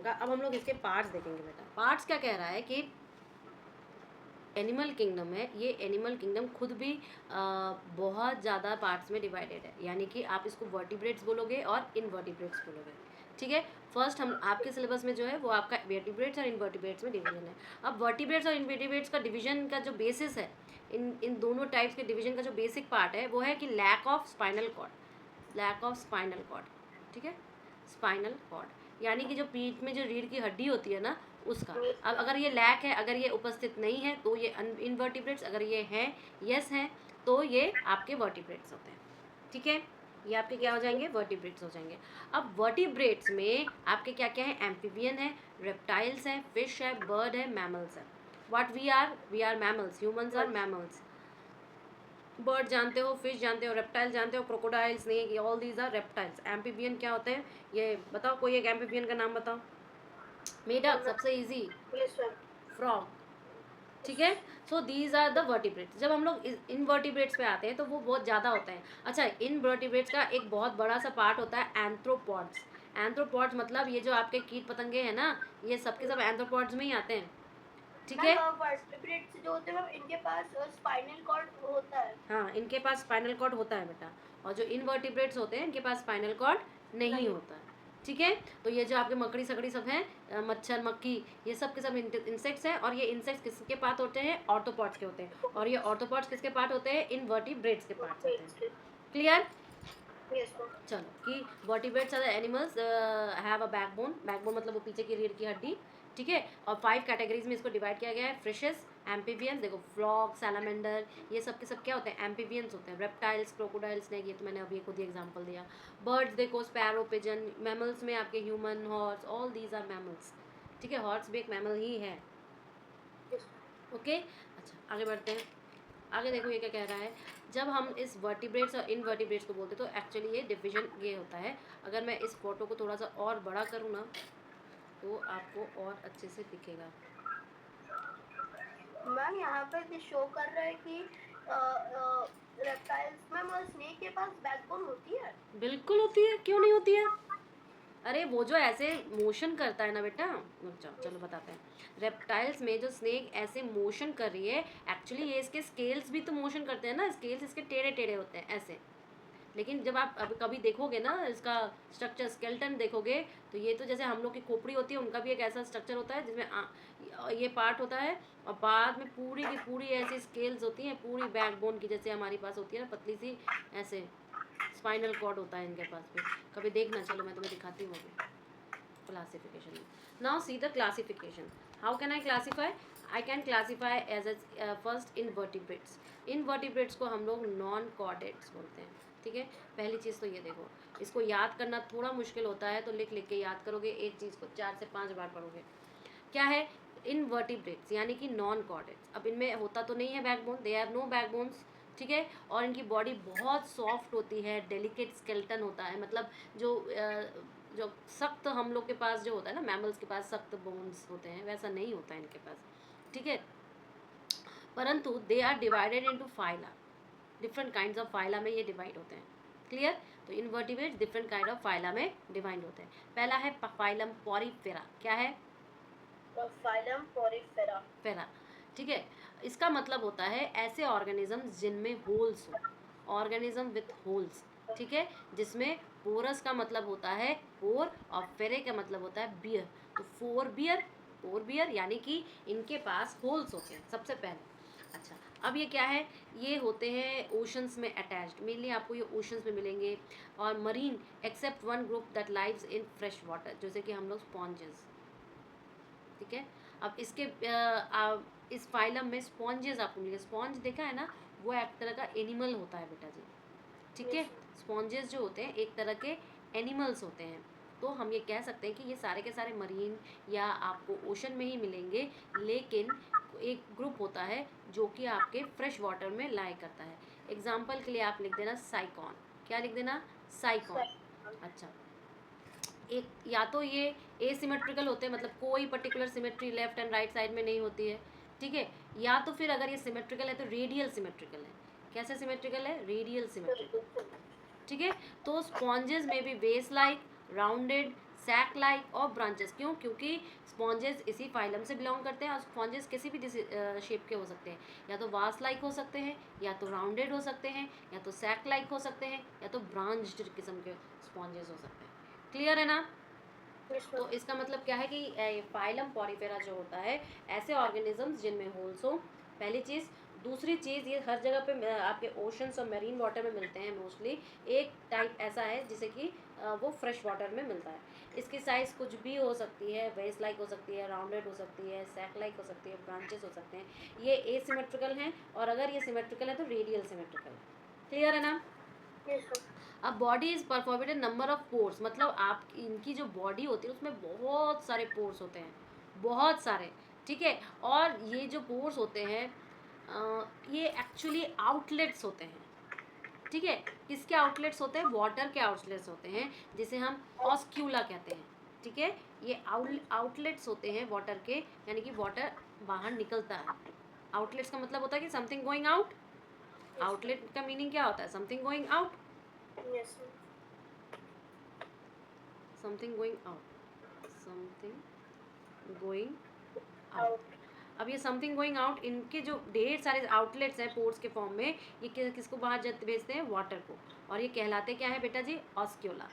का। अब हम लोग इसके पार्ट्स देखेंगे बेटा। पार्ट्स क्या कह रहा है कि एनिमल किंगडम है, ये एनिमल किंगडम खुद भी बहुत ज़्यादा पार्ट्स में डिवाइडेड है, यानी कि आप इसको वर्टिब्रेट्स बोलोगे और इनवर्टिब्रेट्स बोलोगे। ठीक है, फर्स्ट हम आपके सिलेबस में जो है वो आपका वर्टिब्रेट्स और इनवर्टिब्रेट्स में डिवीजन है। अब वर्टिब्रेट्स और इनवर्टिब्रेट्स का डिवीजन का जो बेसिस है, इन दोनों टाइप्स के डिवीजन का जो बेसिक पार्ट है वो है कि lack of spinal cord, lack of spinal cord. ठीक है, स्पाइनल कॉर्ड यानी कि जो पीठ में जो रीढ़ की हड्डी होती है ना, उसका। अब अगर ये लैक है, अगर ये उपस्थित नहीं है तो ये इनवर्टिब्रेट्स, अगर ये हैं, यस हैं, तो ये आपके वर्टिब्रेट्स होते हैं। ठीक है, ये आपके क्या हो जाएंगे, वर्टिब्रेट्स हो जाएंगे। अब वर्टिब्रेट्स में आपके क्या क्या है, एम्फीबियन है, रेप्टाइल्स है, फिश है, बर्ड है, मैमल्स है। What we are mammals, humans are mammals. Bird जानते हो, फिश जानते हो, रेप्टाइल जानते हो, crocodile, snake, all these are reptiles. Amphibian क्या होते हैं, ये बताओ, कोई एक एम्फीबियन का नाम बताओ। मेढक सबसे इजी, फ्रॉग। ठीक है, so these are the vertebrates. जब हम लोग इनवर्टिब्रेट्स पे आते हैं तो वो बहुत ज़्यादा होते हैं। अच्छा, इनवर्टिब्रेट्स का एक बहुत बड़ा सा पार्ट होता है एंथ्रोपॉड्स। एंथ्रोपॉड्स मतलब ये जो आपके कीट पतंगे हैं ना, ये सबके सब एंथ्रोपॉड्स में ही आते हैं। ठीक है, वर्टिब्रेट्स जो होते हैं इनके पास स्पाइनल कॉर्ड होता है। हाँ, इनके पास स्पाइनल कॉर्ड होता है बेटा, और जो इनवर्टिब्रेट्स होते हैं इनके पास स्पाइनल कॉर्ड नहीं होता है। ठीक है, तो ये जो आपके मकड़ी सकड़ी सब हैं, मच्छर मक्खी, ये सब के सब इंसेक्ट्स हैं, और ये इंसेक्ट्स किसके पार्ट होते हैं, ऑर्थोपॉड्स के होते हैं, और ये ऑर्थोपॉड्स किसके पार्ट होते हैं, इनवर्टिब्रेट्स के पार्ट होते हैं। क्लियर? चलो, कि vertebrates are animals have a backbone, backbone मतलब वो पीछे की रीढ़ की हड्डी। ठीक है, और 5 कैटेगरीज में इसको डिवाइड किया गया है। फिशेस, एम्फीबियंस, देखो फ्रॉग, सैलामेंडर, ये सब के सब क्या होते हैं, एम्फीबियंस होते हैं। रेप्टाइल्स, क्रोकोडाइल, स्नेक, ये तो मैंने अभी खुद ही एग्जांपल दिया। बर्ड्स देखो, स्पैरो, पिजन। मैमल्स में आपके human, horse, all these are mammals. ठीक है, हॉर्स भी एक मैमल ही है। ओके, अच्छा आगे बढ़ते हैं। आगे देखो ये क्या कह रहा है, जब हम इस वर्टिब्रेट्स और इनवर्टिब्रेट्स को बोलते हैं तो एक्चुअली ये डिवीजन ये होता है। अगर मैं इस फोटो को थोड़ा सा और बड़ा करूँ ना तो आपको और अच्छे से दिखेगा। मैम यहाँ पे शो कर रहा है कि रेप्टाइल्स में स्नेक के पास बैकबोन होती है। बिल्कुल होती है, क्यों नहीं होती है। अरे वो जो ऐसे मोशन करता है ना बेटा, चलो बताते हैं। रेप्टाइल्स में जो स्नेक ऐसे मोशन कर रही है, एक्चुअली ये इसके स्केल्स भी तो मोशन करते हैं ना, स्केल्स इसके टेढ़े टेढ़े होते हैं ऐसे। लेकिन जब आप अब कभी देखोगे ना इसका स्ट्रक्चर, स्केल्टन देखोगे, तो ये तो जैसे हम लोग की खोपड़ी होती है, उनका भी एक ऐसा स्ट्रक्चर होता है जिसमें ये पार्ट होता है, और बाद में पूरी की पूरी ऐसी स्केल्स होती हैं, पूरी बैकबोन की जैसे हमारी पास होती है ना, पतली सी ऐसे स्पाइनल कॉर्ड होता है इनके पास भी। कभी देखना, चलो मैं तुम्हें दिखाती हूँ अभी classification. Now see the classification, how can I classify, I can classify as a first invertebrates. Invertebrates को हम लोग नॉन कॉर्डेट्स बोलते हैं। ठीक है, पहली चीज़ तो ये देखो, इसको याद करना थोड़ा मुश्किल होता है, तो लिख लिख के याद करोगे, एक चीज़ को 4 से 5 बार पढ़ोगे। क्या है, इनवर्टिब्रेट्स यानी कि नॉन कॉर्डेट्स। अब इनमें होता तो नहीं है backbone, they are no backbones. ठीक है, और इनकी बॉडी बहुत सॉफ्ट होती है, डेलिकेट स्केल्टन होता है, मतलब जो सख्त हम लोग के पास जो होता है ना, मैमल्स के पास सख्त बोन्स होते हैं, वैसा नहीं होता है इनके पास। ठीक है, परंतु they are divided into phyla, different kinds of phyla में ये डिवाइड होते हैं। क्लियर? तो invertebrates different kind of phyla में डिवाइड होते हैं। पहला है फाइलम पॉरीफेरा। क्या है? Phylum porifera. फेरा। ठीक है, इसका मतलब होता है ऐसे ऑर्गेनिज्म जिनमें होल्स हो, ऑर्गेनिज्म विथ होल्स। ठीक है, जिसमें पोरस का मतलब होता है पोर, और फेरे का मतलब होता है बियर। तो फोर बियर यानी कि इनके पास होल्स होते हैं सबसे पहले। अच्छा, अब ये क्या है, ये होते हैं ओशंस में अटैच्ड, मेनली आपको ये ओशंस में मिलेंगे, और marine except one group that lives in fresh water, जैसे कि हम लोग स्पॉन्जेस। ठीक है, अब इसके इस फाइलम में स्पॉन्जेस आपको मिलेंगे। स्पॉन्ज देखा है ना, वो एक तरह का एनिमल होता है बेटा जी। ठीक है, स्पॉन्जेस जो होते हैं एक तरह के एनिमल्स होते हैं। तो हम ये कह सकते हैं कि ये सारे के सारे मरीन या आपको ओशन में ही मिलेंगे, लेकिन एक ग्रुप होता है जो कि आपके फ्रेश वाटर में लाई करता है। एग्जाम्पल के लिए आप लिख देना साइकॉन। क्या लिख देना? साइकॉन। अच्छा, एक या तो ये एसिमेट्रिकल होते हैं, मतलब कोई particular symmetry left and right side में नहीं होती है। ठीक है, या तो फिर अगर ये सिमेट्रिकल है तो रेडियल सिमेट्रिकल है। कैसे सिमेट्रिकल है? Radial symmetrical. ठीक है, तो स्पॉन्जेस में भी वेस लाइक, राउंडेड, सैक लाइक और ब्रांचेस। क्यों? क्योंकि स्पॉन्जेस इसी फाइलम से बिलोंग करते हैं और स्पॉन्जेस किसी भी शेप के हो सकते हैं, या तो वास लाइक हो सकते हैं, या तो राउंडेड हो सकते हैं, या तो सैक लाइक हो सकते हैं, या तो ब्रांच्ड किस्म के स्पॉन्जेस हो सकते हैं। क्लियर है ना? Yes, तो ma'am. इसका मतलब क्या है कि फाइलम पॉरीफेरा जो होता है ऐसे ऑर्गेनिजम्स जिनमें होल्स हो, पहली चीज़। दूसरी चीज़, ये हर जगह पे आपके ओशंस और मेरीन वाटर में मिलते हैं मोस्टली। एक टाइप ऐसा है जिसे कि वो फ्रेश वाटर में मिलता है। इसकी साइज़ कुछ भी हो सकती है, वेस्ट लाइक हो सकती है, राउंडेड हो सकती है, सैक लाइक हो सकती है, ब्रांचेस हो सकते हैं। ये एसिमेट्रिकल हैं, और अगर ये सिमेट्रिकल है तो रेडियल सिमेट्रिकल है। क्लियर है ना? Yes, ma'am. अब body is performed number of pores, मतलब आप इनकी जो बॉडी होती है उसमें बहुत सारे पोर्स होते हैं, बहुत सारे। ठीक है? और ये जो पोर्स होते हैं ये एक्चुअली आउटलेट्स होते हैं। ठीक है? किसके आउटलेट्स होते हैं? वाटर के आउटलेट्स होते हैं, जिसे हम ऑस्क्यूला कहते हैं। ठीक है? ये आउटलेट्स होते हैं वाटर के, यानी कि वाटर बाहर निकलता है। आउटलेट्स का मतलब होता है कि something going out. Yes, outlet का मीनिंग क्या होता है? Something going out, ma'am. Yes, ma'am. Something going out, something going out. Out. अब ये समथिंग गोइंग आउट, इनके जो ढेर सारे आउटलेट्स हैं पोर्स के फॉर्म में, ये किसको बाहर भेजते हैं? वाटर को। और ये कहलाते क्या है बेटा जी? ऑस्क्यूला।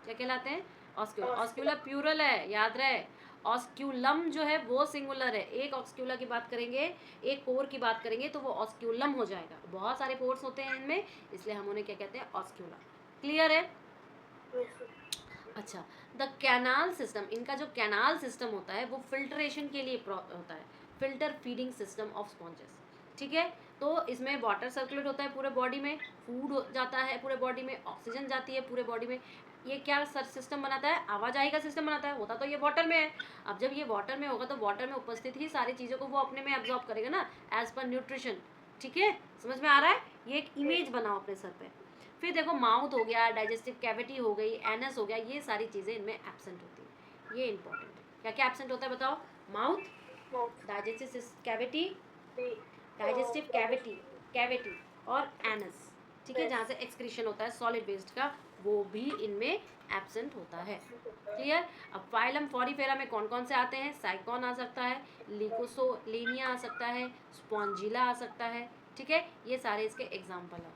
क्या कहलाते हैं? ऑस्क्यूला। ऑस्क्यूला Oscular. प्लूरल है, याद रहे। ऑस्क्यूलम जो है वो सिंगुलर है। एक ऑस्क्यूला की बात करेंगे, एक पोर की बात करेंगे तो वो ऑस्क्यूलम हो जाएगा। बहुत सारे पोर्स होते हैं इनमें, इसलिए हम उन्हें क्या कहते हैं? ऑस्क्यूला। क्लियर है? Yes, ma'am. अच्छा, द कैनाल सिस्टम, इनका जो कैनाल सिस्टम होता है वो फिल्ट्रेशन के लिए होता है, filter feeding system of sponges. ठीक है? तो इसमें वाटर सर्कुलेट होता है पूरे बॉडी में, फूड हो जाता है पूरे बॉडी में, ऑक्सीजन जाती है पूरे बॉडी में। ये क्या सर सिस्टम बनाता है? आवाजाही का सिस्टम बनाता है। होता तो ये वाटर में है। अब जब ये वाटर में होगा तो वाटर में उपस्थित ही सारी चीज़ों को वो अपने में एब्जॉर्ब करेगा ना, एज पर न्यूट्रिशन। ठीक है? समझ में आ रहा है? ये एक इमेज बनाओ अपने सर पे। फिर देखो, माउथ हो गया, डाइजेस्टिव कैविटी हो गई, एनस हो गया, ये सारी चीज़ें इनमें एब्सेंट होती हैं। ये इंपॉर्टेंट है। क्या क्या एब्सेंट होता है बताओ? Mouth, Mouth. Digestive cavity, The. Digestive cavity, cavity और एनस। ठीक है? Yes. जहाँ से एक्सक्रीशन होता है सॉलिड वेस्ट का, वो भी इनमें एब्सेंट होता है। क्लियर? अब फाइलम फॉरीफेरा में कौन कौन से आते हैं? साइकॉन आ सकता है, लिकोसोलेनिया आ सकता है, स्पॉन्जिला आ सकता है। ठीक है? ये सारे इसके एग्जाम्पल हैं,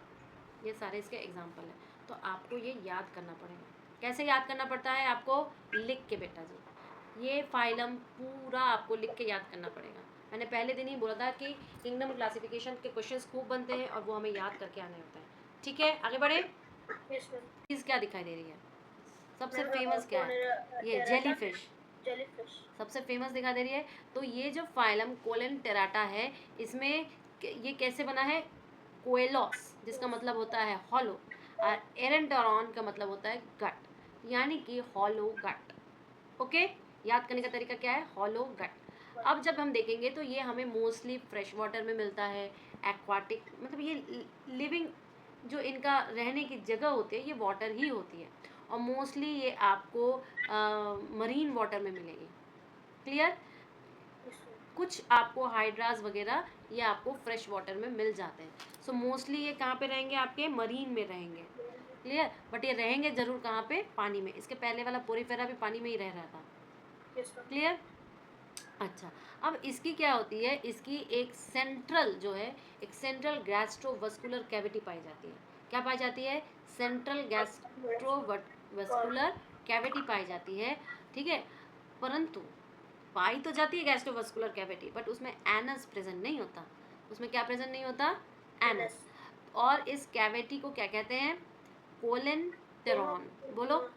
ये सारे इसके एग्जाम्पल हैं। तो आपको ये याद करना पड़ेगा। कैसे याद करना पड़ता है आपको? लिख के बेटा जी, ये फाइलम पूरा आपको लिख के याद करना पड़ेगा। मैंने पहले दिन ही बोला था कि किंगडम क्लासिफिकेशन के क्वेश्चंस खूब बनते हैं और वो हमें याद करके आने होते हैं। ठीक है? आगे बढ़े। Yes, ma'am. चीज़ क्या दिखाई दे रही है? सबसे Ma'am, फेमस क्या है? ये Terrata. Jellyfish Jellyfish. सबसे फेमस दिखा दे रही है। तो ये जो फाइलम कोलन टेराटा है, इसमें ये कैसे बना है? कोएलॉस, जिसका मतलब होता है हॉलो, और एरेंटोरॉन का मतलब होता है गट, यानी कि हॉलो गट। ओके? याद करने का तरीका क्या है? हॉलो गट। अब जब हम देखेंगे तो ये हमें मोस्टली फ्रेश वाटर में मिलता है, एक्वाटिक, मतलब ये लिविंग जो इनका रहने की जगह होती है ये वाटर ही होती है, और मोस्टली ये आपको मरीन वाटर में मिलेगी। क्लियर? Yes, ma'am. कुछ आपको हाइड्रास वगैरह ये आपको फ्रेश वाटर में मिल जाते हैं। सो मोस्टली ये कहाँ पे रहेंगे? आपके मरीन में रहेंगे। क्लियर? बट ये रहेंगे जरूर कहाँ पे? पानी में। इसके पहले वाला पोरीफेरा भी पानी में ही रह रहा था। Yes, ma'am. क्लियर? अच्छा, अब इसकी क्या होती है? इसकी एक सेंट्रल जो है, एक सेंट्रल गैस्ट्रोवस्कुलर कैविटी पाई जाती है। क्या पाई जाती है? सेंट्रल गैस्ट्रोवस्कुलर कैविटी पाई जाती है। ठीक है? परंतु पाई तो जाती है गैस्ट्रोवस्कुलर कैविटी, बट उसमें एनस प्रेजेंट नहीं होता। उसमें क्या प्रेजेंट नहीं होता? एनस। और इस कैविटी को क्या कहते हैं? कोलेंटेरॉन। बोलो।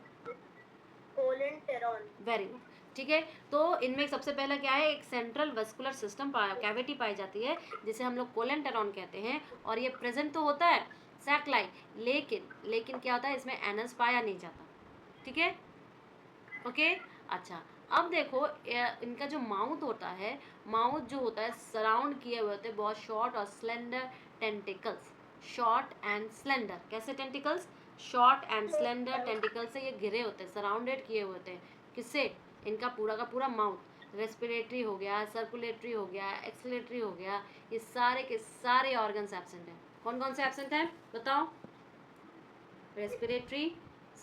Colenteron. Very good. ठीक है? तो इनमें सबसे पहला क्या है? एक सेंट्रल वस्कुलर सिस्टम कैविटी पाई जाती है, जिसे हम लोग कोलेंटेरॉन कहते हैं, और ये प्रेजेंट तो होता है सैक लाइक, लेकिन क्या होता है? इसमें एनस पाया नहीं जाता। ठीक है? ओके? अच्छा, अब देखो इनका जो माउथ होता है, माउथ जो होता है सराउंड किए हुए होते हैं बहुत शॉर्ट और slender tentacles. Short and slender. कैसे tentacles? Short and slender tentacle से ये घिरे होते हैं, सराउंडेड किए हुए होते हैं। किससे? इनका पूरा का पूरा माउथ। रेस्पिरेटरी हो गया, सर्कुलेटरी हो गया, एक्सलेटरी हो गया, ये सारे के सारे ऑर्गन्स एब्सेंट हैं। कौन कौन से एब्सेंट हैं बताओ? रेस्पिरेटरी,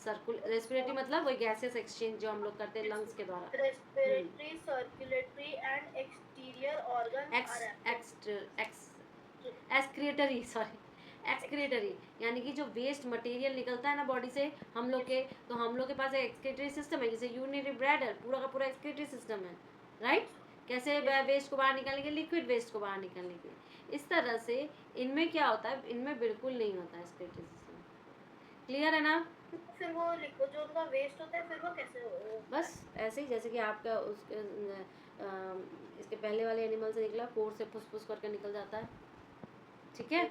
रेस्पिरेटरी मतलब वही गैसेस एक्सचेंज जो हम लोग करते हैं लंग्स के द्वारा. Respiratory, circulatory, and exterior organs x are x x excretory, sorry, excretory, यानी कि जो वेस्ट मटेरियल निकलता है ना बॉडी से हम लोग के, तो हम लोग के पास एक एक्सक्रिएटरी सिस्टम है, जैसे यूरिनरी ब्लैडर पूरा का पूरा एक्सक्रिएटरी सिस्टम है, राइट. कैसे वेस्ट को बाहर निकालेंगे, लिक्विड वेस्ट को बाहर निकालने के लिए. इस तरह से इनमें क्या होता है, इनमें बिल्कुल नहीं होता है एक्सक्रिएटरी सिस्टम. क्लियर है ना. फिर वो लिक्विड जो उनका वेस्ट होता है फिर वो कैसे बस ऐसे ही जैसे कि आपका उसके इसके पहले वाले एनिमल से निकला, पोर से फुस करके निकल जाता है, ठीक है.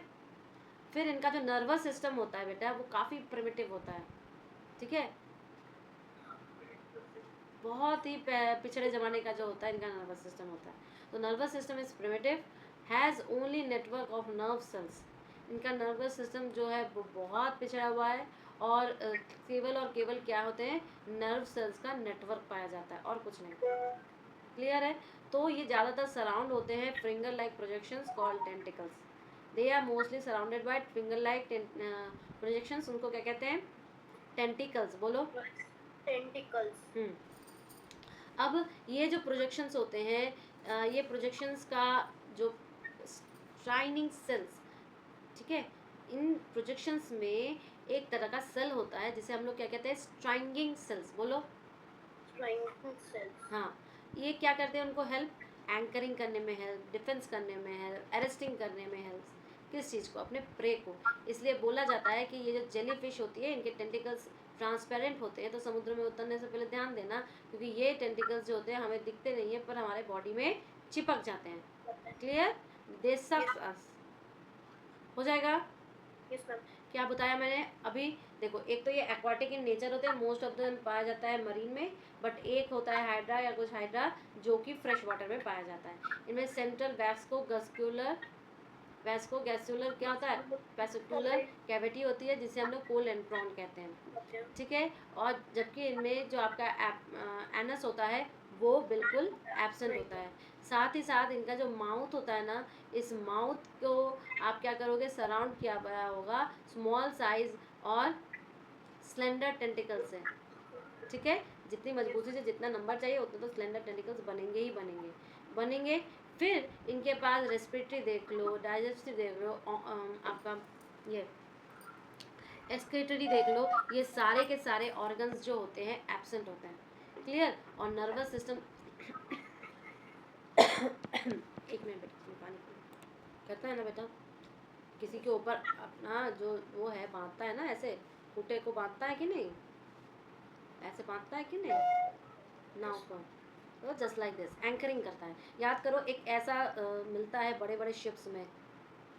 फिर इनका जो नर्वस सिस्टम होता है बेटा वो काफ़ी प्रिमिटिव होता है, ठीक है. बहुत ही पिछड़े ज़माने का जो होता है इनका नर्वस सिस्टम होता है. तो nervous system is primitive, has only network of nerve cells. इनका नर्वस सिस्टम जो है वो बहुत पिछड़ा हुआ है, और केवल और केवल क्या होते हैं, नर्व सेल्स का नेटवर्क पाया जाता है और कुछ नहीं. क्लियर है. तो ये ज़्यादातर सराउंड होते हैं finger like projections called tentacles. They are mostly surrounded by finger like projections. उनको क्या कहते हैं, टेंटिकल्स. बोलो. टेंटिकल्स. अब ये जो प्रोजेक्शंस होते हैं, ये प्रोजेक्शंस का जो शाइनिंग सेल्स, ठीक है, इन प्रोजेक्शंस में एक तरह का सेल होता है जिसे हम लोग क्या कहते हैं, स्ट्राइंगिंग सेल्स. बोलो. सेल्स. हाँ, ये क्या करते हैं, उनको हेल्प एंकरिंग करने में हेल्प, डिफेंस करने में हेल्प, अरेस्टिंग करने में हेल्प. किस चीज़ को, अपने प्रे को. इसलिए बोला जाता है कि ये जो जेली फिश होती है इनके टेंटिकल्स ट्रांसपेरेंट होते हैं. तो समुद्र में उतरने से पहले ध्यान देना, क्योंकि ये टेंटिकल्स जो होते हैं हमें दिखते नहीं है पर हमारे बॉडी में चिपक जाते हैं. क्लियर. दे सक्स अस. हो जाएगा. Yes ma'am. क्या बताया मैंने अभी. देखो, एक तो ये एक्वाटिक इन नेचर होते हैं, मोस्ट ऑफ द पाया जाता है मरीन में, बट एक होता है हाइड्रा या कुछ हाइड्रा जो कि फ्रेश वाटर में पाया जाता है. इनमें सेंट्रल वैस्को गैस्कुलर क्या होता है, वेस्कुलर कैविटी होती है जिसे हम लोग कोल एंड प्रॉन कहते हैं, ठीक है. और जबकि इनमें जो आपका एनस होता है वो बिल्कुल एब्सेंट होता है. साथ ही साथ इनका जो माउथ होता है ना, इस माउथ को आप क्या करोगे, सराउंड किया गया होगा स्मॉल साइज और स्लेंडर टेंटिकल से, ठीक है. जितनी मजबूती से जितना नंबर चाहिए उतना तो स्लेंडर टेंटिकल्स बनेंगे ही बनेंगे. फिर इनके पास रेस्पिरेटरी देख लो, डाइजेस्टिव देख लो, आपका ये एक्सक्रीटरी देख लो, ये सारे के सारे ऑर्गन्स जो होते हैं एब्सेंट होते हैं. क्लियर. और नर्वस सिस्टम एक मिनट बेटा, पानी कहता है ना बेटा, किसी के ऊपर अपना जो वो है बांधता है ना, ऐसे खूटे को बांधता है कि नहीं, ऐसे बांधता है कि नहीं नाव को, तो जस्ट लाइक दिस एंकरिंग करता है. याद करो, एक ऐसा मिलता है बड़े बड़े शिप्स में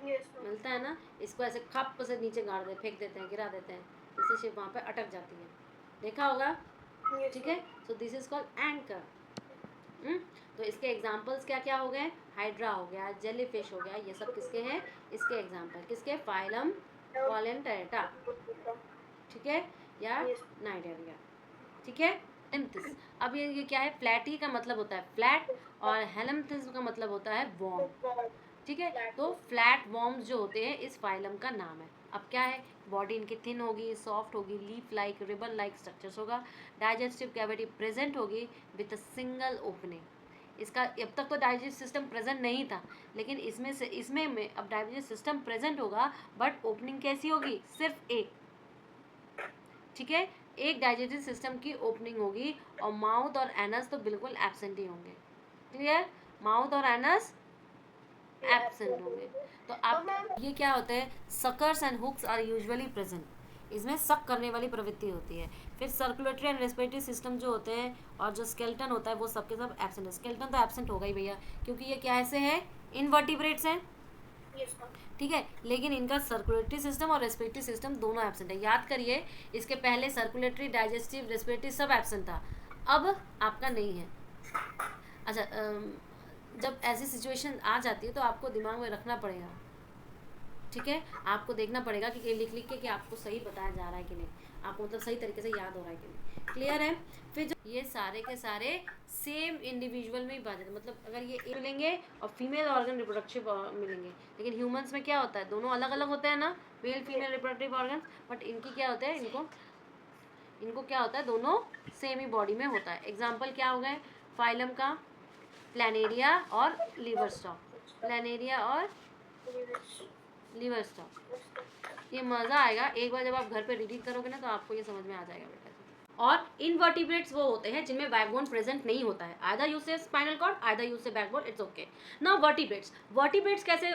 मिलता है ना, इसको ऐसे खप से नीचे गाड़ दे, फेंक देते हैं, गिरा देते हैं, जिससे शिप वहाँ पे अटक जाती है. देखा होगा, ठीक है. So this is called anchor. तो इसके एग्जाम्पल्स क्या क्या हो गए, हाइड्रा हो गया, जेली फिश हो गया, ये सब किसके हैं, इसके एग्जाम्पल किसके, फाइलम कॉलेंटेटा, ठीक है, या नाइडेरिया, ठीक है. हेलम्थिस. अब ये क्या है, फ्लैटी का मतलब होता है फ्लैट, और हेलम्थिस का मतलब होता है वॉर्म, ठीक है. तो फ्लैट वॉर्म्स जो होते हैं इस फाइलम का नाम है. अब क्या है, बॉडी इनकी थिन होगी, सॉफ्ट होगी, leaf like, ribbon like structures होगा, डाइजेस्टिव कैविटी प्रेजेंट होगी विथ अ सिंगल ओपनिंग. इसका अब तक तो डाइजेस्ट सिस्टम प्रेजेंट नहीं था, लेकिन इसमें अब डाइजेस्ट सिस्टम प्रेजेंट होगा, बट ओपनिंग कैसी होगी, सिर्फ एक, ठीक है. एक डाइजेस्टिव सिस्टम की ओपनिंग होगी, और माउथ और एनस तो बिल्कुल एब्सेंट ही होंगे. क्लियर. माउथ और एनस एब्सेंट होंगे. तो आप ये क्या होते हैं, suckers and hooks are usually present. इसमें सक करने वाली प्रवृत्ति होती है. फिर सर्कुलेटरी एंड रेस्पिरेटरी सिस्टम जो होते हैं, और जो स्केलेटन होता है वो सबके सब एब्सेंट है. स्केलेटन तो एब्सेंट होगा ही भैया, क्योंकि ये क्या ऐसे है, इनवर्टिब्रेट्स हैं, ठीक है. लेकिन इनका सर्कुलेटरी सिस्टम और रेस्पिरेटरी सिस्टम दोनों एब्सेंट है. याद करिए, इसके पहले सर्कुलेटरी, डाइजेस्टिव, रेस्पिरेटरी सब एब्सेंट था, अब आपका नहीं है. अच्छा, जब ऐसी सिचुएशन आ जाती है तो आपको दिमाग में रखना पड़ेगा, ठीक है. आपको देखना पड़ेगा कि लिख के कि आपको सही बताया जा रहा है कि नहीं, आपको मतलब सही तरीके से याद हो रहा है कि नहीं. क्लियर है. फिर जो ये सारे के सारे सेम इंडिविजुअल में ही बात है, मतलब अगर ये मिलेंगे और फीमेल ऑर्गन रिप्रोडक्टिव मिलेंगे, लेकिन ह्यूमंस में क्या होता है, दोनों अलग अलग होते हैं ना, male female reproductive organ, but इनकी क्या होता है, इनको इनको क्या होता है, दोनों सेम ही बॉडी में होता है। एग्जाम्पल क्या हो गए फाइलम का, प्लानेरिया और लिवरस्टॉक, प्लानेरिया और लिवरस्टॉक। ये मज़ा आएगा एक बार जब आप घर पे रीडिंग करोगे ना, तो आपको ये समझ में आ जाएगा बेटा। और इनवर्टिब्रेट्स वो होते हैं जिनमें बैकबोन प्रेजेंट नहीं होता है, आइदर यूज से स्पाइनल कॉर्ड, आइदर यूज से backbone, it's okay. Now vertebrates, vertebrates कैसे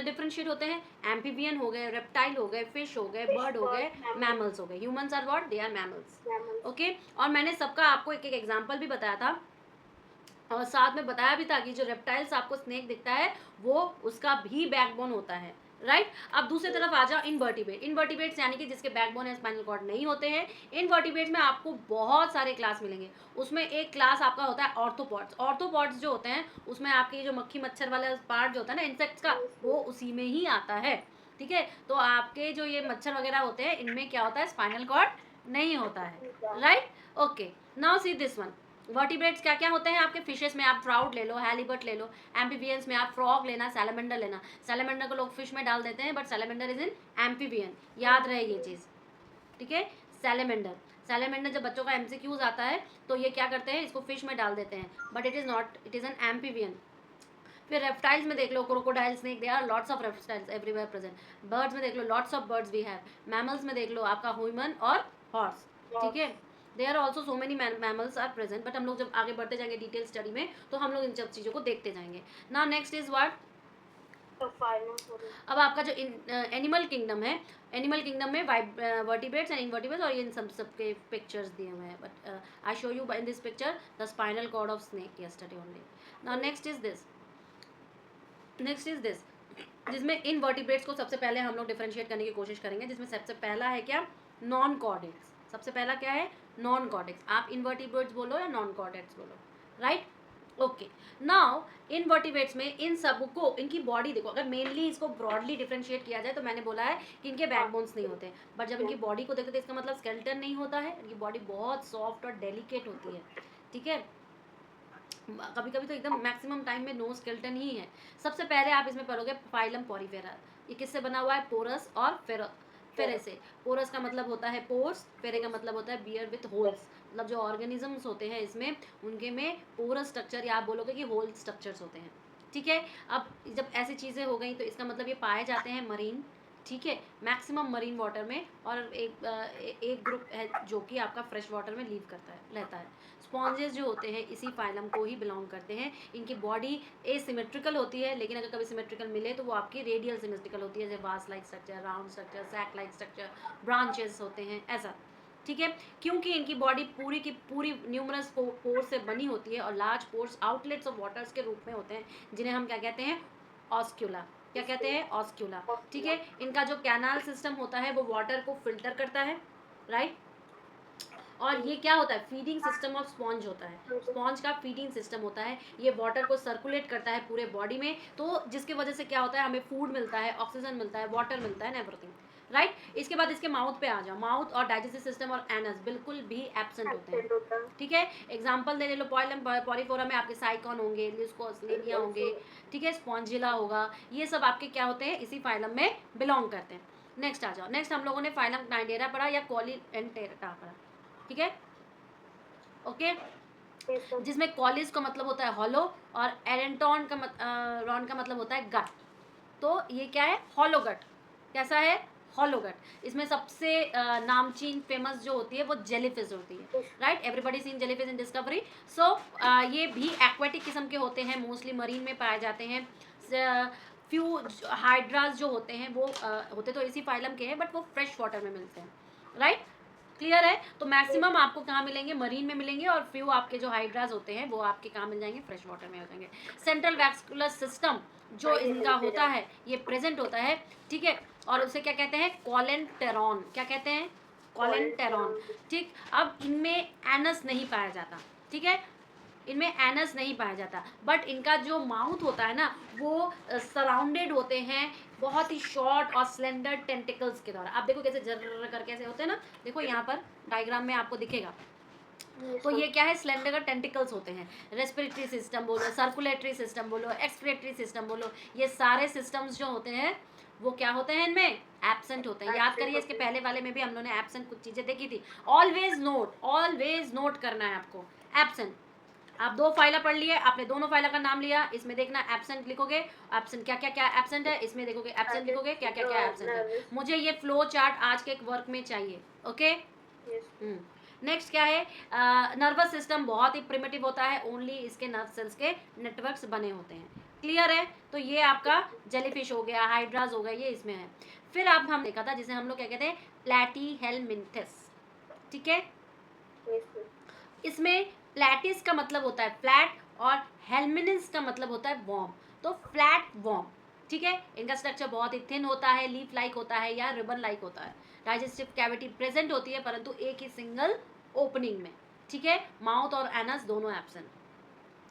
डिफरेंशिएट होते हैं, एम्फीबियन हो गए, रेप्टाइल हो गए, फिश हो गए, बर्ड हो गए, मैमल्स हो गए। Humans are what, they are mammals, okay. और मैंने सबका आपको एक एक एग्जांपल भी बताया था, और साथ में बताया भी था कि जो रेप्टाइल्स आपको स्नेक दिखता है वो उसका भी बैकबोन होता है, राइट। अब दूसरी तरफ आ जाओ इनवर्टिब्रेट, इनवर्टिब्रेट्स यानी कि जिसके बैकबोन या स्पाइनल कॉर्ड नहीं होते हैं। इनवर्टिब्रेट में आपको बहुत सारे क्लास मिलेंगे, उसमें एक क्लास आपका होता है ऑर्थोपॉड्स। ऑर्थोपॉड्स जो होते हैं उसमें आपके जो मक्खी मच्छर वाला पार्ट जो होता है ना इंसेक्ट्स का, वो उसी में ही आता है, ठीक है। तो आपके जो ये मच्छर वगैरह होते हैं इनमें क्या होता है, स्पाइनल कॉर्ड नहीं होता है, right, okay. Now see this one, vertebrates क्या क्या होते हैं आपके, फिशेस में आप ट्राउट ले लो, हैलीबर्ट ले लो, एम्फीबियंस में आप फ्रॉग लेना, सैलमेंडर लेना। सैलमेंडर को लोग फिश में डाल देते हैं, but salamander is in amphibian, याद रहे ये चीज़, ठीक है। सैलमेंडर, सैलमेंडर जब बच्चों का एमसीक्यूज आता है तो ये क्या करते हैं, इसको फिश में डाल देते हैं, but it is not, it is an amphibian. फिर रेप्टाइल्स में देख लो, crocodile, snake, they are lots of reptiles everywhere present. Birds में देख लो, lots of birds we have. Mammals में देख लो आपका ह्यूमन और हॉर्स, ठीक है। They are also so many mammals are present, but हम लोग जब आगे बढ़ते जाएंगे डिटेल स्टडी में तो हम लोग इन सब चीज़ों को देखते जाएंगे। ना नेक्स्ट इज व्हाट, अब आपका जो एनिमल किंगडम है, एनिमल किंगडम में वर्टिब्रेट्स एंड इनवर्टिब्रेट्स, और ये सबके पिक्चर्स दिए हुए हैं, but I show you in this picture the spinal cord of snake yesterday only. Now next is this, next is this, जिसमें इन वर्टिब्रेट्स को सबसे पहले हम लोग डिफरेंशिएट करने की कोशिश करेंगे, जिसमें सबसे पहला है क्या, नॉन कॉर्डेट्स। सबसे पहला क्या है, नॉन कॉर्डेट्स। आप इनवर्टिब्रेट्स बोलो या नॉन कॉर्डेट्स बोलो, राइट, ओके। नाउ इनवर्टिब्रेट्स में इन सबको, इनकी बॉडी देखो, अगर मेनली इसको ब्रॉडली डिफरेंशिएट किया जाए तो मैंने बोला है कि इनके बैकबोन्स नहीं होते, बट जब इनकी बॉडी को देखते तो इसका मतलब स्केलेटन नहीं होता है, इनकी बॉडी बहुत सॉफ्ट और डेलिकेट होती है, ठीक है। कभी कभी तो एकदम मैक्सिमम टाइम में नो स्केलेटन ही है। सबसे पहले आप इसमें पढ़ोगे फाइलम पॉरीफेरा, ये किससे बना हुआ है, पोरस और फेरे से। पोरस का मतलब होता है पोर्स, फेरे का मतलब होता है बियर विथ होल्स, मतलब जो ऑर्गेनिजम्स होते हैं इसमें उनके में पोरस स्ट्रक्चर, या आप बोलोगे कि होल स्ट्रक्चर्स होते हैं, ठीक है। अब जब ऐसी चीज़ें हो गई तो इसका मतलब ये पाए जाते हैं मरीन, ठीक है, मैक्सिमम मरीन वाटर में, और एक ग्रुप है जो कि आपका फ्रेश वाटर में लीव करता है, रहता है। स्पॉन्जेस जो होते हैं इसी फाइलम को ही बिलोंग करते हैं। इनकी बॉडी एसिमेट्रिकल होती है, लेकिन अगर कभी सिमेट्रिकल मिले तो वो आपकी रेडियल सिमेट्रिकल होती है, जैसे vase like structure, round structure, sac like structure, branches होते हैं, ऐसा, ठीक है। क्योंकि इनकी बॉडी पूरी की पूरी न्यूमरस पोर्स से बनी होती है, और large pores outlets of waters के रूप में होते हैं, जिन्हें हम क्या कहते हैं, ऑस्क्यूला, क्या कहते हैं, ऑस्क्यूला, ठीक है। इनका जो कैनाल सिस्टम होता है वो वाटर को फिल्टर करता है, राइट। और ये क्या होता है, फीडिंग सिस्टम ऑफ स्पॉन्ज होता है, स्पॉन्ज का फीडिंग सिस्टम होता है, ये वाटर को सर्कुलेट करता है पूरे बॉडी में, तो जिसकी वजह से क्या होता है, हमें फूड मिलता है, ऑक्सीजन मिलता है, वाटर मिलता है, एवरीथिंग, राइट। इसके बाद इसके माउथ पे आ जाओ, माउथ और डाइजेस्टिव सिस्टम और एनस बिल्कुल भी एब्सेंट होते हैं, ठीक है। एग्जांपल दे लो, पॉइलम पॉलीफोरा में आपके साइकॉन होंगे, लिस्कोसलेनिया होंगे, ठीक है, स्पॉन्जिला होगा, ये सब आपके क्या होते हैं, इसी फाइलम में बिलोंग करते हैं। नेक्स्ट आ जाओ, नेक्स्ट हम लोगों ने फाइलम क्नाइडेरा पढ़ा या कॉलीडेंटेरा पढ़ा, ठीक है, ओके। जिसमें कॉलिस का मतलब होता है हॉलो, और एरेंटॉन का रॉन का मतलब होता है गट। तो ये क्या है, हॉलो गट, कैसा है, हॉलो गट। इसमें सबसे नामचीन फेमस जो होती है वो जेलीफिश होती है, राइट, एवरीबडी सीन जेलीफिश इन डिस्कवरी। सो ये भी एक्वेटिक किस्म के होते हैं, मोस्टली मरीन में पाए जाते हैं। फ्यू हाइड्रास जो होते हैं वो होते तो इसी फाइलम के हैं, बट वो फ्रेश वाटर में मिलते हैं, राइट, क्लियर है। तो मैक्सिमम आपको कहाँ मिलेंगे, मरीन में मिलेंगे, और फ्यू आपके जो हाइड्रास होते हैं वो आपके कहाँ मिल जाएंगे, फ्रेश वाटर में हो जाएंगे। सेंट्रल वैस्कुलर सिस्टम जो इनका होता है ये प्रेजेंट होता है, ठीक है, और उसे क्या कहते हैं, कॉलेंटेरॉन, क्या कहते हैं, कॉलेंटेरॉन, ठीक। अब इनमें एनस नहीं पाया जाता, ठीक है, इनमें एनस नहीं पाया जाता, बट इनका जो माउथ होता है ना वो सराउंडेड होते हैं बहुत ही शॉर्ट और स्लेंडर टेंटिकल्स के द्वारा। आप देखो कैसे जर्र करके ऐसे होते हैं ना, देखो यहाँ पर डायग्राम में आपको दिखेगा, तो ये क्या है, स्लेंडर टेंटिकल्स होते हैं। रेस्पिरेटरी सिस्टम बोलो, सर्कुलेटरी सिस्टम बोलो, एक्सक्रेटरी सिस्टम बोलो, ये सारे सिस्टम्स जो होते हैं वो क्या होते हैं इनमें, एब्सेंट होते हैं। याद करिए इसके पहले वाले में भी हम लोगों ने एब्सेंट कुछ चीजें देखी थी। ऑलवेज नोट करना है आपको एब्सेंट। आप 2 फाइला पढ़ लिए, आपने दोनों फाइला का नाम लिया, इसमें देखना एब्सेंट लिखोगे, एब्सेंट क्या क्या क्या एब्सेंट है, इसमें देखोगे एब्सेंट लिखोगे क्या क्या क्या एब्सेंट है। मुझे ये फ्लो चार्ट आज के एक वर्क में चाहिए, ओके। नेक्स्ट क्या है, नर्वस सिस्टम बहुत ही प्रिमिटिव होता है, ओनली इसके नर्व सेल्स के नेटवर्क्स बने होते हैं। क्लियर है, तो ये आपका जेलीफिश हो गया, हाइड्रास हो गया, ये इसमें है। फिर आप हम देखा था जिसे हम लोग क्या कहते हैं, प्लैटीहेलमिंथस, ठीक है। इसमें प्लैटिस का मतलब होता है फ्लैट और हेलमिनस का मतलब होता है वॉर्म, तो फ्लैट वॉर्म, ठीक है। इनका स्ट्रक्चर बहुत ही थिन होता है, लीफ लाइक होता है या रिबन लाइक होता है। डाइजेस्टिव कैविटी प्रेजेंट होती है परंतु एक ही सिंगल ओपनिंग में, ठीक है। माउथ और एनस दोनों एब्सेंट।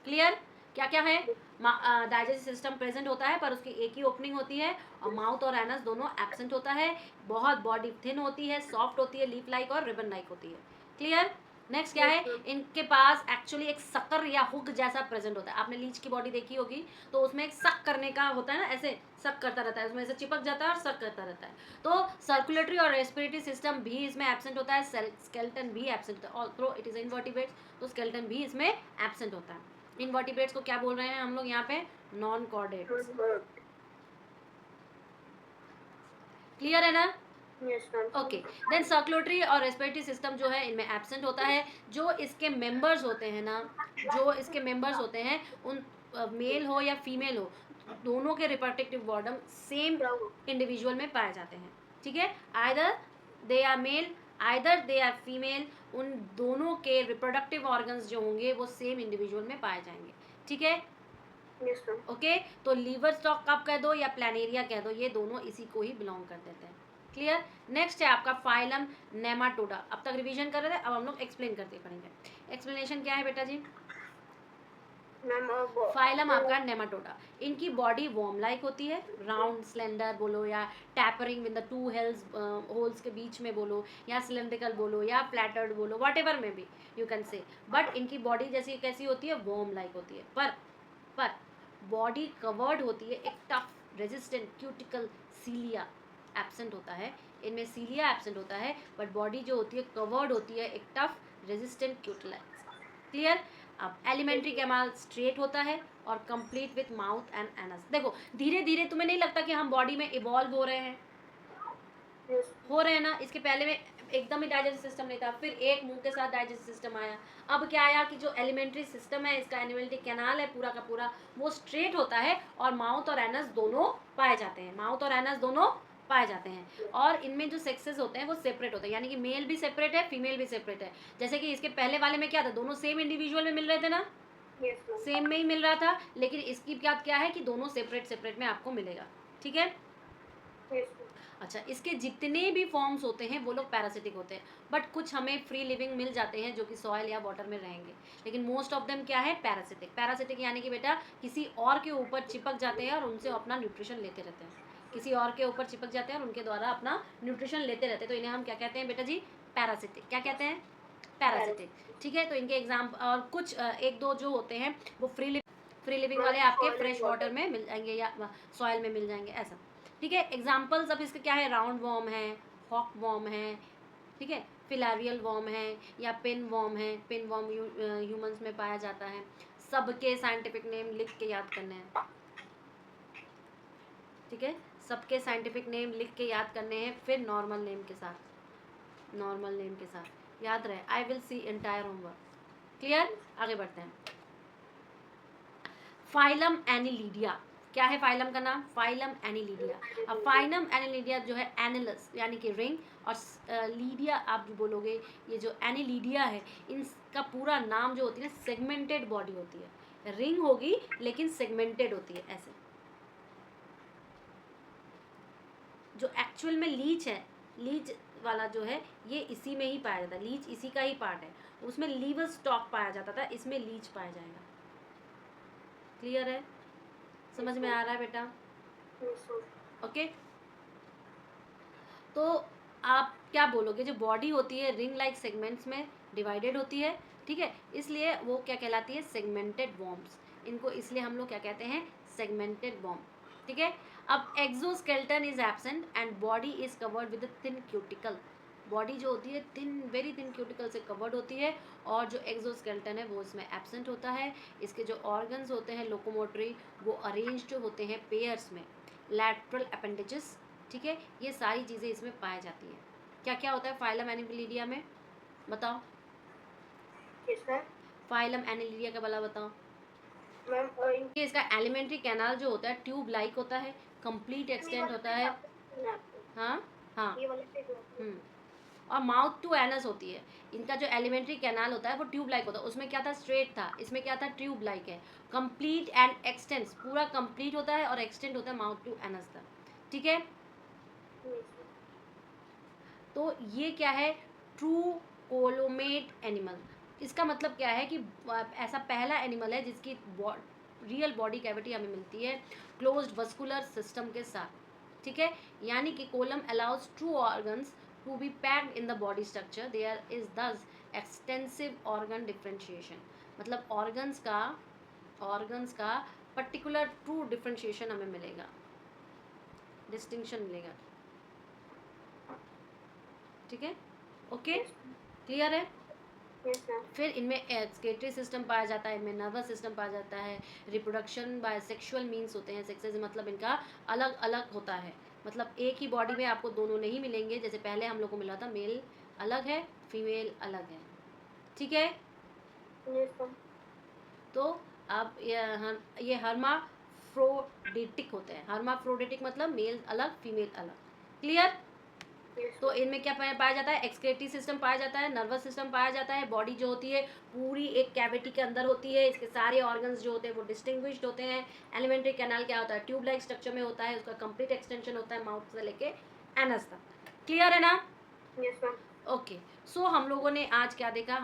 क्लियर, क्या क्या है, डाइजेस्टिव सिस्टम प्रेजेंट होता है पर उसकी एक ही ओपनिंग होती है, और माउथ और एनस दोनों एब्सेंट होता है। बहुत बॉडी थिन होती है, सॉफ्ट होती है, लीफ लाइक और रिबन लाइक होती है। क्लियर। नेक्स्ट क्या है, इनके पास एक्चुअली एक सकर या हुक जैसा प्रेजेंट होता है। आपने लीच की बॉडी देखी होगी, तो उसमें एक सक करने का होता है ना, ऐसे सक करता रहता है, उसमें ऐसे चिपक जाता है और सक करता रहता है। तो सर्कुलेटरी और रेस्पिरेटरी सिस्टम भी इसमें एब्सेंट होता है, स्केलेटन भी एब्सेंट होता है, ऑल्दो इट इज इनवर्टिब्रेट्स, तो स्केलेटन भी इसमें एब्सेंट होता है। इनवर्टिब्रेट्स को क्या बोल रहे हैं हम लोग यहाँ पे, नॉन कॉर्डेट्स। क्लियर है ना, ओके। देन सर्कुलेटरी और रेस्पिरेटरी सिस्टम जो है इनमें एब्सेंट होता है। जो इसके मेंबर्स होते हैं ना, जो इसके मेंबर्स होते हैं, उन मेल हो या फीमेल हो, दोनों के रिप्रोडक्टिव ऑर्गन सेम इंडिविजुअल में पाए जाते हैं, ठीक है। Either they are male, either they are female, उन दोनों के रिप्रोडक्टिव ऑर्गन्स जो होंगे वो सेम इंडिविजुअल में पाए जाएंगे, ठीक है। ओके, तो लीवर स्टॉक आप कह दो या प्लानेरिया कह दो, ये दोनों इसी को ही बिलोंग कर देते हैं। क्लियर। नेक्स्ट है आपका फाइलम नेमाटोडा। अब तक रिवीजन कर रहे थे, अब हम लोग एक्सप्लेन करते पढ़ेंगे। एक्सप्लेनेशन क्या है बेटा जी, फाइलम आपका नेमाटोडा। इनकी बॉडी वॉर्म लाइक होती है, राउंड स्लेंडर बोलो या tapering with the two holes के बीच में बोलो, या सिलेंड्रिकल बोलो या फ्लैटर्ड बोलो, वट एवर में भी यू कैन से। बट इनकी बॉडी जैसी कैसी होती है, वॉर्म लाइक होती है। पर बॉडी कवर्ड होती है एक टफ रेजिस्टेंट क्यूटिकल सीलिया एब्सेंट होता है। इनमें सीलिया एब्सेंट होता है, बट बॉडी जो होती है कवर्ड होती है एक टफ रेजिस्टेंट क्यूटिलाइज। क्लियर। अब एलिमेंट्री कैनाल स्ट्रेट होता है और complete with mouth and anus. देखो धीरे धीरे तुम्हें नहीं लगता कि हम बॉडी में इवॉल्व हो रहे हैं, हो रहे हैं ना। इसके पहले में एकदम ही डाइजेस्टिव सिस्टम नहीं था, फिर एक मुंह के साथ डाइजेस्टिव सिस्टम आया। अब क्या आया कि जो एलिमेंट्री सिस्टम है, इसका एलिमेंट्री कैनाल है पूरा का पूरा, वो स्ट्रेट होता है और माउथ और एनस दोनों पाए जाते हैं, माउथ और एनस दोनों पाए जाते हैं। और इनमें जो सेक्सेस होते हैं वो सेपरेट होते हैं, यानी कि मेल भी सेपरेट है, फीमेल भी सेपरेट है। जैसे कि इसके पहले वाले में क्या था, दोनों सेम इंडिविजुअल में मिल रहे थे ना, सेम में ही मिल रहा था। लेकिन इसकी बात क्या है कि दोनों सेपरेट सेपरेट में आपको मिलेगा, ठीक है। अच्छा, इसके जितने भी फॉर्म्स होते हैं वो लोग पैरासिटिक होते हैं, बट कुछ हमें फ्री लिविंग मिल जाते हैं जो कि सॉइल या वाटर में रहेंगे, लेकिन मोस्ट ऑफ देम क्या है, पैरासिटिक। पैरासिटिक यानी कि बेटा किसी और के ऊपर चिपक जाते हैं और उनसे अपना न्यूट्रिशन लेते रहते हैं, किसी और के ऊपर चिपक जाते हैं और उनके द्वारा अपना न्यूट्रिशन लेते रहते हैं, तो इन्हें हम क्या कहते हैं बेटा जी, पैरासिटिक। क्या कहते हैं, पैरासिटिक, ठीक है। तो इनके एग्जाम और कुछ एक दो जो होते हैं वो फ्री लिविंग वाले आपके फ्रेश वाटर में मिल जाएंगे या सॉइल में मिल जाएंगे, ऐसा, ठीक है। एग्जाम्पल्स अब इसके क्या है, राउंड वॉर्म है, हॉक वॉर्म है, ठीक है, फिलारियल वॉर्म है या पिन वॉर्म है। पिन वॉर्म ह्यूमंस में पाया जाता है। सबके साइंटिफिक नेम लिख के याद करने हैं, ठीक है, सबके साइंटिफिक नेम लिख के याद करने हैं, फिर नॉर्मल नेम के साथ, नॉर्मल नेम के साथ याद रहे। I will see entire homework. Clear, आगे बढ़ते हैं। फाइलम एनिलीडिया, क्या है फाइलम का नाम, फाइलम एनिलीडिया। अब फाइलम एनिलीडिया जो है, एनिलस यानी कि रिंग, और लीडिया आप जो बोलोगे, ये जो एनिलीडिया है इनका पूरा नाम जो होती है सेगमेंटेड बॉडी होती है। रिंग होगी लेकिन सेगमेंटेड होती है ऐसे। जो एक्चुअल में लीच है, लीच वाला जो है ये इसी में ही पाया जाता है, लीच इसी का ही पार्ट है। उसमें लीवर स्टॉक पाया जाता था, इसमें लीच पाया जाएगा। क्लियर है, समझ में आ रहा है बेटा, ओके। तो आप क्या बोलोगे, जो बॉडी होती है रिंग लाइक सेगमेंट्स में डिवाइडेड होती है, ठीक है, इसलिए वो क्या कहलाती है, सेगमेंटेड वॉर्म्स। इनको इसलिए हम लोग क्या कहते हैं, सेगमेंटेड वॉर्म, ठीक है। अब exoskeleton is absent and body is covered with thin cuticle. Body जो होती है थिन, वेरी थिन क्यूटिकल से कवर्ड होती है, और जो एक्सोस्केलेटन है वो इसमें एब्सेंट होता है। इसके जो ऑर्गन्स होते हैं लोकोमोटरी, वो अरेंज्ड होते हैं पेयर्स में। लैटरल अपेंडेजेस, ठीक है, ये सारी चीज़ें इसमें पाई जाती हैं। क्या क्या होता है फाइलम एनिलिडिया में, बताओ। Yes, ma'am. फाइलम एनिलिडिया का वाला बताओ। मैम इन ये इसका एलिमेंट्री कैनाल जो होता है ट्यूब लाइक होता है, कंप्लीट ये एक्सटेंड वाला होता पेज है। आपको सुना आपको, हाँ हाँ। ये वाला पेज आपको। हम्म। और माउथ टू एनस होती है। इनका जो एलिमेंट्री कैनाल होता है वो ट्यूब लाइक होता है, उसमें क्या था स्ट्रेट था, इसमें क्या था ट्यूब लाइक है। कंप्लीट एंड एक्सटेंस, पूरा कंप्लीट होता है और एक्सटेंड होता है माउथ टू एनस तक, ठीक है। Yes, ma'am. तो ये क्या है, ट्रू कोलोमेट एनिमल। इसका मतलब क्या है कि ऐसा पहला एनिमल है जिसकी रियल बॉडी कैविटी हमें मिलती है क्लोज्ड वस्कुलर सिस्टम के साथ, ठीक है। यानी कि coelom allows true organs to be packed in the body structure, there is thus extensive organ differentiation. मतलब ऑर्गन्स का पर्टिकुलर ट्रू डिफ्रेंशिएशन हमें मिलेगा, डिस्टिंक्शन मिलेगा, ठीक है। ओके, Yes, क्लियर है। yes, ma'am. फिर इनमें एक्सक्रीटरी सिस्टम पाया जाता है, इनमें नर्वस सिस्टम पाया जाता है। रिप्रोडक्शन बाय सेक्सुअल मीन्स होते हैं, सेक्सेस मतलब इनका अलग अलग होता है। मतलब एक ही बॉडी में आपको दोनों नहीं मिलेंगे, जैसे पहले हम लोग को मिला था मेल अलग है फीमेल अलग है, ठीक है। Yes, ma'am. तो अब ये हर्माफ्रोडिटिक होते हैं। हर्माफ्रोडिटिक मतलब मेल अलग फीमेल अलग, क्लियर। Yes, तो ma'am. इनमें क्या पाया जाता है, एक्सक्रीटरी सिस्टम पाया जाता है, नर्वस सिस्टम पाया जाता है। बॉडी जो होती है पूरी एक कैविटी के अंदर होती है, इसके सारे ऑर्गन्स जो होते हैं वो डिस्टिंग्विश्ड होते हैं। एलिमेंट्री कैनाल क्या होता है, ट्यूब लाइक स्ट्रक्चर में होता है, उसका कंप्लीट एक्सटेंशन होता है माउथ से लेके एनस तक, क्लियर है ना। Yes, ma'am. ओके, सो हम लोगों ने आज क्या देखा,